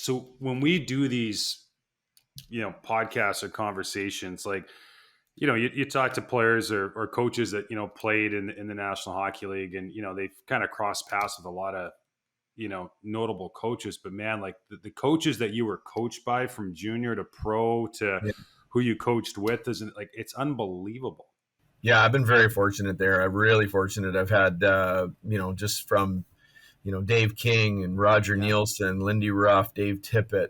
So when we do these, podcasts or conversations, like, you talk to players or coaches that, played in the National Hockey League, and, they've kind of crossed paths with a lot of, notable coaches. But man, like the coaches that you were coached by from junior to pro to Yeah. who you coached with, isn't like, it's unbelievable. Yeah, I've been very fortunate there. I'm really fortunate. I've had, just from, Dave King and Roger Yeah. Neilson, Lindy Ruff, Dave Tippett,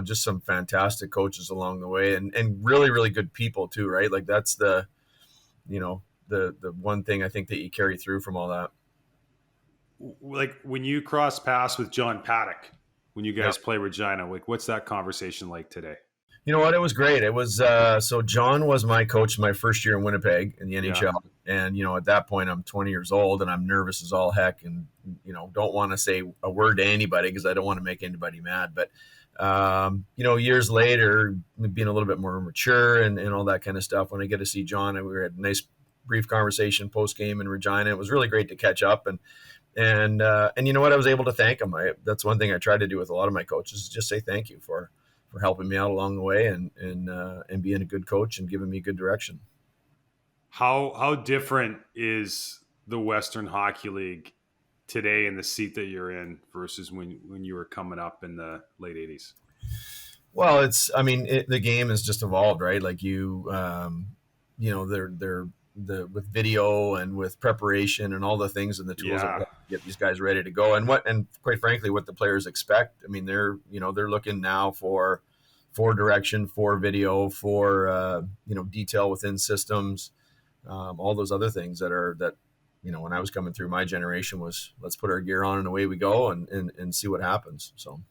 just some fantastic coaches along the way, and really, really good people too, right? Like that's the one thing I think that you carry through from all that. Like when you cross paths with John Paddock, when you Yeah. guys play Regina, like what's that conversation like today? You know what? It was great. It was so John was my coach my first year in Winnipeg in the Yeah. NHL, and at that point I'm 20 years old and I'm nervous as all heck, and don't want to say a word to anybody because I don't want to make anybody mad. But years later, being a little bit more mature and all that kind of stuff, when I get to see John, and we had a nice brief conversation post game in Regina. It was really great to catch up and you know what? I was able to thank him. That's one thing I try to do with a lot of my coaches, is just say thank you for helping me out along the way and being a good coach and giving me good direction. How different is the Western Hockey League today in the seat that you're in versus when you were coming up in the late 80s? Well, the game has just evolved, right? Like they're with video and with preparation and all the things and the tools that Yeah. get these guys ready to go, and quite frankly, what the players expect. I mean, they're looking now for direction, for video, for detail within systems, all those other things that when I was coming through, my generation was, let's put our gear on and away we go and see what happens. So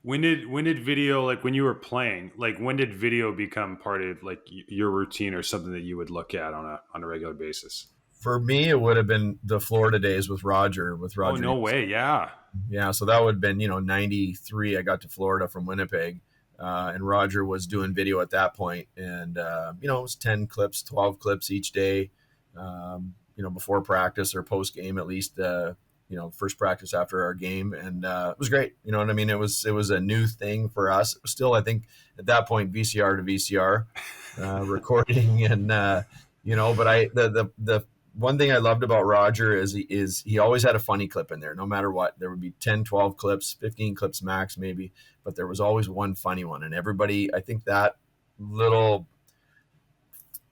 When did video, like when you were playing, like when did video become part of like your routine or something that you would look at on a regular basis? for me, it would have been the Florida days with Oh, Roger no Neilson. way. Yeah. Yeah, so that would have been, 93. I got to Florida from Winnipeg, and Roger was doing video at that point. And, it was 10 clips, 12 clips each day, before practice or post game, at least, first practice after our game. And it was great. You know what I mean? It was a new thing for us. It was still, I think, at that point, VCR to VCR recording. And, but the one thing I loved about Roger is he always had a funny clip in there, no matter what. There would be 10, 12 clips, 15 clips max maybe, but there was always one funny one. And everybody, I think that little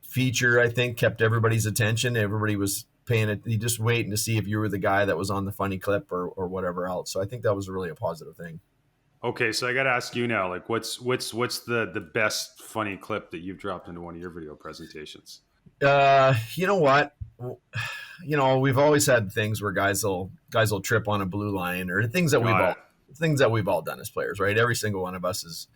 feature, I think, kept everybody's attention. Everybody was paying it. You just waiting to see if you were the guy that was on the funny clip or whatever else. So I think that was really a positive thing. Okay, so I got to ask you now, like what's the best funny clip that you've dropped into one of your video presentations? You know what? We've always had things where guys will trip on a blue line, or things that Got we've all done as players, right? Every single one of us has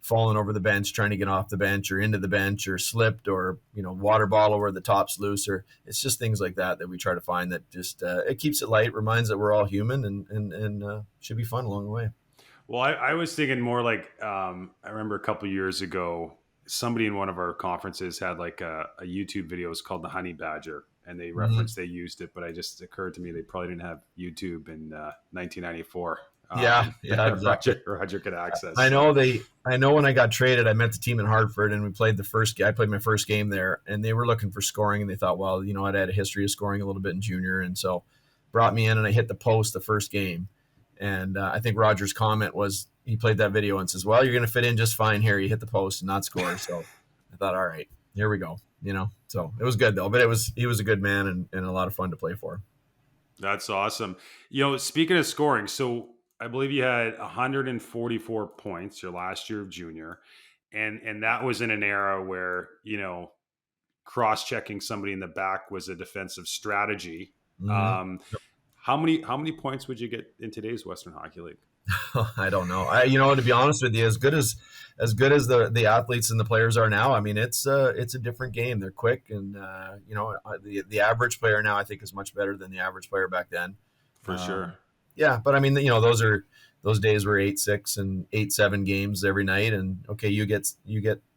fallen over the bench trying to get off the bench or into the bench, or slipped, or water bottle where the top's loose, or it's just things like that we try to find that just it keeps it light, reminds that we're all human, and should be fun along the way. Well, I was thinking more like I remember a couple years ago, somebody in one of our conferences had like a YouTube video. It's called the Honey Badger, and they Mm-hmm. referenced they used it, but I just occurred to me they probably didn't have YouTube in 1994. Yeah, yeah, exactly. Roger could access. I So know when I got traded, I met the team in Hartford, and we played I played my first game there, and they were looking for scoring, and they thought, well, I'd had a history of scoring a little bit in junior, and so brought me in, and I hit the post the first game. And I think Roger's comment was, he played that video and says, well, you're going to fit in just fine here. You hit the post and not score. So I thought, all right, here we go. So it was good though, but he was a good man and a lot of fun to play for. that's awesome. Speaking of scoring, so I believe you had 144 points your last year of junior, and that was in an era where cross-checking somebody in the back was a defensive strategy. Mm-hmm. Um, how many points would you get in today's Western Hockey League? I don't know. To be honest with you, as good as the athletes and the players are now, I mean, it's a different game. They're quick, and the average player now, I think, is much better than the average player back then. For sure. Yeah, but I mean, those days were 8-6 and 8-7 games every night, and okay, you get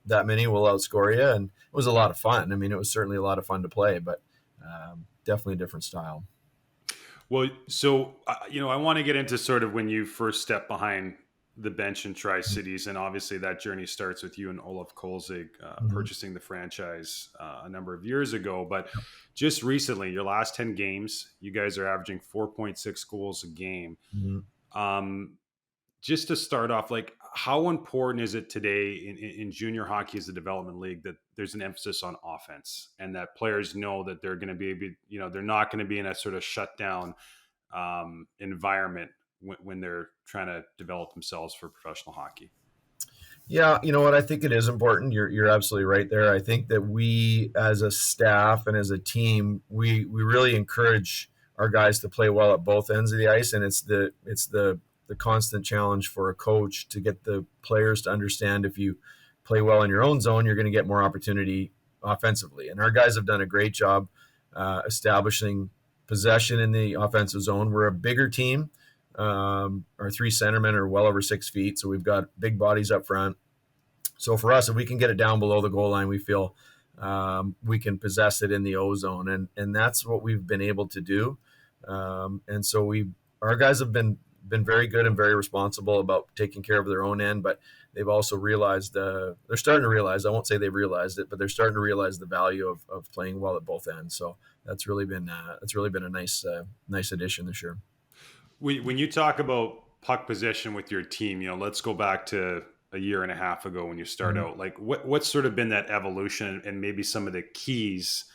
that many, we'll outscore you, and it was a lot of fun. I mean, it was certainly a lot of fun to play, but definitely a different style. Well, so I want to get into sort of when you first stepped behind the bench in Tri-Cities, and obviously that journey starts with you and Olaf Kolzig Mhm. purchasing the franchise a number of years ago. But just recently, your last 10 games, you guys are averaging 4.6 goals a game. Mhm. Um, just to start off, like how important is it today in junior hockey as a development league that there's an emphasis on offense and that players know that they're going to be, they're not going to be in a sort of shutdown environment when they're trying to develop themselves for professional hockey? Yeah, you know what? I think it is important. You're absolutely right there. I think that we, as a staff and as a team, we really encourage our guys to play well at both ends of the ice, and it's the constant challenge for a coach to get the players to understand if you play well in your own zone, you're going to get more opportunity offensively. And our guys have done a great job establishing possession in the offensive zone. We're a bigger team. Our three centermen are well over 6 feet, so we've got big bodies up front. So for us, if we can get it down below the goal line, we feel we can possess it in the O zone, and that's what we've been able to do. And so our guys have been very good and very responsible about taking care of their own end, but they've also realized they're starting to realize. I won't say they've realized it, but they're starting to realize the value of playing well at both ends. So that's really been a nice addition this year. When you talk about puck possession with your team, let's go back to a year and a half ago when you start Mhm. out. Like, what's sort of been that evolution and maybe some of the keys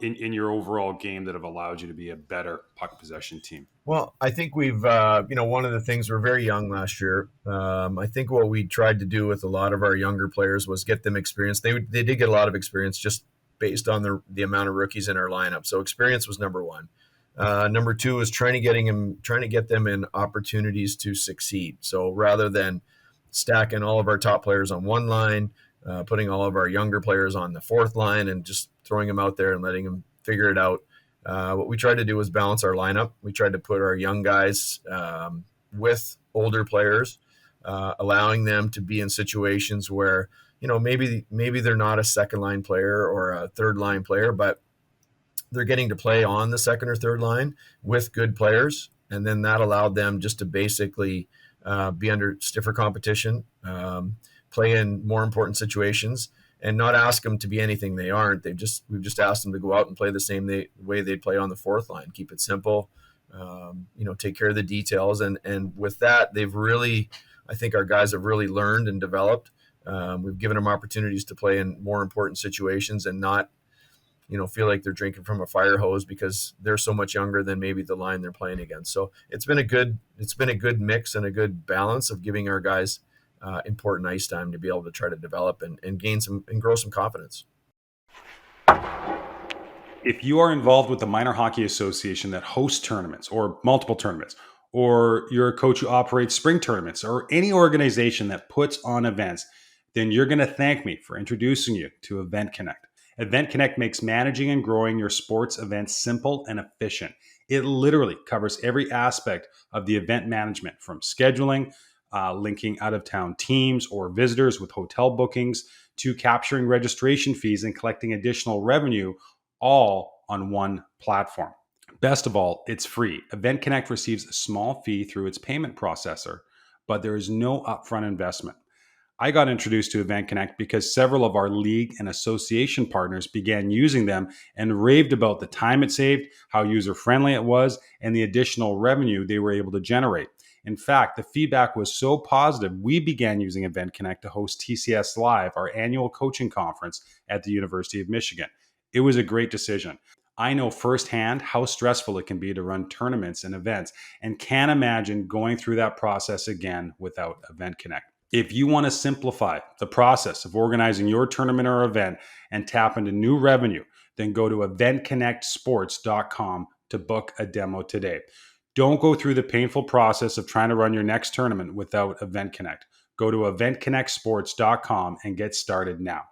in your overall game that have allowed you to be a better puck possession team? Well, I think one of the things we're very young last year. I think what we tried to do with a lot of our younger players was get them experience. They did get a lot of experience just based on the amount of rookies in our lineup. So experience was number one. Number two was trying to get them in opportunities to succeed. So rather than stacking all of our top players on one line, putting all of our younger players on the fourth line, and just throwing them out there and letting them figure it out, what we tried to do was balance our lineup. We tried to put our young guys with older players, allowing them to be in situations where maybe they're not a second line player or a third line player, but they're getting to play on the second or third line with good players, and then that allowed them just to basically be under stiffer competition, play in more important situations, and not ask them to be anything they aren't. We've just asked them to go out and play the same way they play on the fourth line. Keep it simple, take care of the details, and with that, I think our guys have really learned and developed. We've given them opportunities to play in more important situations and not feel like they're drinking from a fire hose because they're so much younger than maybe the line they're playing against. So it's been a good mix and a good balance of giving our guys important ice time to be able to try to develop and gain some and grow some confidence. If you are involved with the minor hockey association that hosts tournaments or multiple tournaments, or you're a coach who operates spring tournaments, or any organization that puts on events, then you're going to thank me for introducing you to Event Connect. Event Connect makes managing and growing your sports events simple and efficient. It literally covers every aspect of the event management, from scheduling, linking out of town teams or visitors with hotel bookings, to capturing registration fees and collecting additional revenue, all on one platform. Best of all, it's free. Event Connect receives a small fee through its payment processor, but there is no upfront investment. I got introduced to Event Connect because several of our league and association partners began using them and raved about the time it saved, how user friendly it was, and the additional revenue they were able to generate. In fact, the feedback was so positive, we began using Event Connect to host TCS Live, our annual coaching conference at the University of Michigan. It was a great decision. I know firsthand how stressful it can be to run tournaments and events, and can't imagine going through that process again without Event Connect. If you want to simplify the process of organizing your tournament or event and tap into new revenue, then go to eventconnectsports.com to book a demo today. Don't go through the painful process of trying to run your next tournament without Event Connect. Go to eventconnectsports.com and get started now.